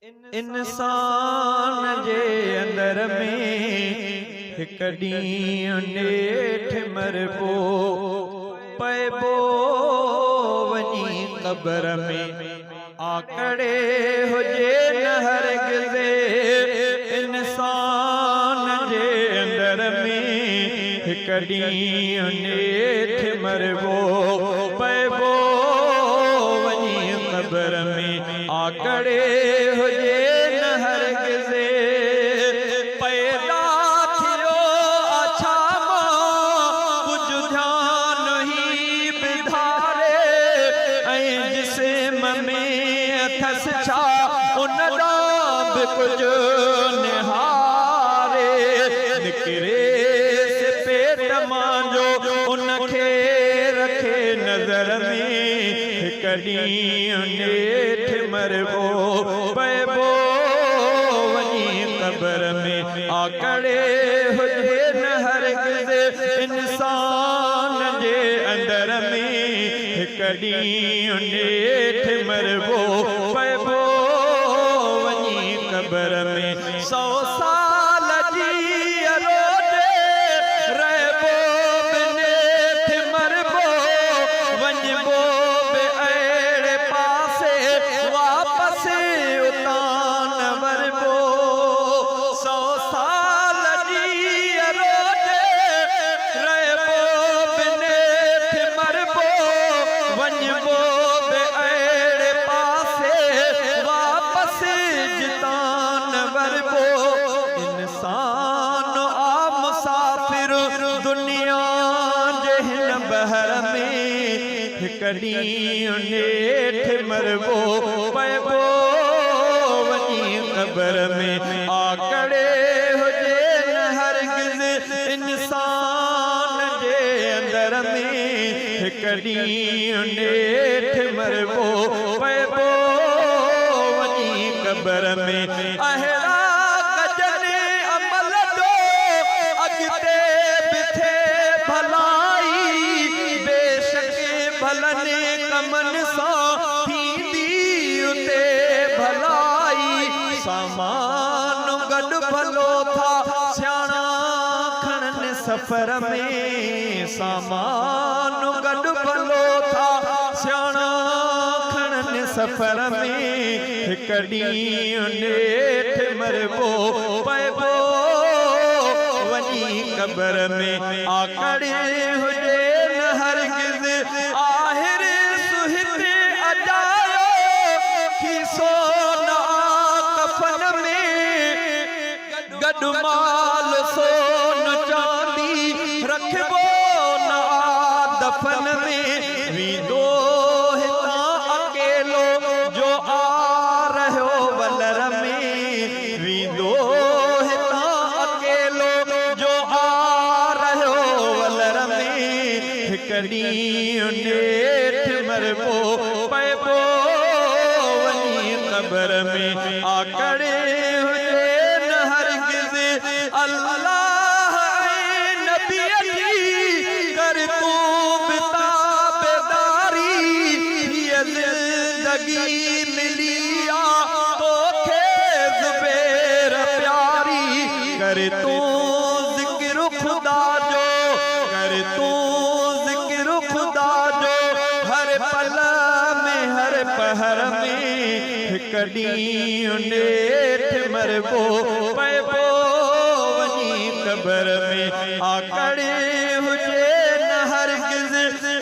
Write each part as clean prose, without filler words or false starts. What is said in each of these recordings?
इंसान जे अंदर में हिक ॾींहुं नेठ मरबो पैबो वञी क़ब्र में आकड़े हुजे न हरगिज़। इंसान जे अंदर में हिक ॾींहुं नेठ मरबो पैबो वञी क़ब्र में आकड़े हुजे न हरगिज़। पैदा थियो अच्छा मां कुझु ध्यान ही बिधारे ऐं जिस्म में अथस छा उन ॾांहुं बि कुझु निहारे। निकिरे से पेट मांजो उनखे रखे नज़र में हिक ॾींहुं नेठ मरबो पैबो वञी क़ब्र में आकड़े हुजे न हरगिज़। इंसान जे अंदर में हिक ॾींहुं नेठ मरबो पैबो वञी क़ब्र में। 100 साल जी रोज़े रहबो बि नेठ मरबो वञबो बि अहिड़े पासे वापसि उतां न वरबो। 100 साल जी रोज़े रहबो बि नेठ मरबो वञबो बि अहिड़े पासे वापसि जितां न वरबो। इंसान आ मुसाफ़िर दुनिया जे हिन बहर में हिक ॾींहुं नेठ मरबो पैबो वञी क़ब्र में आकड़े हुजे न हरगिज़। इंसान जे अंदर में हिक ॾींहुं नेठ मरबो पैबो वञी क़ब्र में। अहिड़ा कजनि अमल जो अॻिते बि थिए भलाई बेशक भलनि कमनि सां थींदी उते भलाई। सामान गॾु भलो था सियाणा खणनि सफ़र में। सामान गॾु भलो था सियाणा खणनि सफ़र में हिक ॾींहुं नेठ मरबो पैबो वञी क़ब्र में आकड़े हुजे न हरगिज़। आहिर सुहित अजायो खीसो न कफ़न में गॾु माल सोन चांदी रखबो न दफ़न में। वींदो हितां अकेलो जो आ रहियो वलर में। वींदो हितां अकेलो जो आ रहियो वलर में हिक ॾींहुं नेठ मरबो पैबो वञी क़ब्र में आकड़े हुजे न हरगिज़। अल्लाह ऐं नबीअ जी कर तूं बि ताबेदारी। हीअ ज़िंदगी मिली आ तोखे ज़ुबैर प्यारी। कर तूं ज़िक्र खुदा जो कर तूं ज़िक्र खुदा जो हर पल में हर पहर में हिक ॾींहुं नेठ मरबो पैबो वञी क़ब्र में आकड़े हुजे न हरगिज़।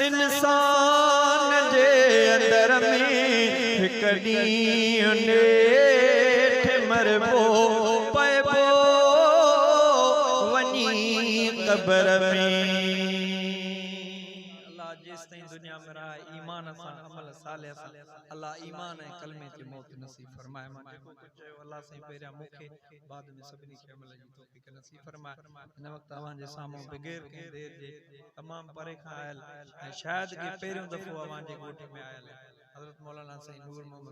इंसान जे अंदर में हिक ॾींहुं नेठ मरबो पैबो वञी क़ब्र में। अल्लाह जेसिताईं दुनिया में रहा ईमान सां अमल सालिह सां अल्लाह ईमान ऐं कलमे ते मौत नसीब फरमाए। मां जेको कुझु चयो अल्लाह साईं पहिरियां मूंखे बाद में सभिनी खे अमल जी तौफ़ीक़ नसीब फरमाए। हिन वक़्तु अव्हांजे साम्हूं बग़ैर कंहिं देर जे तमामु परे खां आयल ऐं शायदि कि पहिरियों दफ़ो अव्हांजे ॻोठ में आयल हज़रत मौलाना साईं नूर मोहम्मद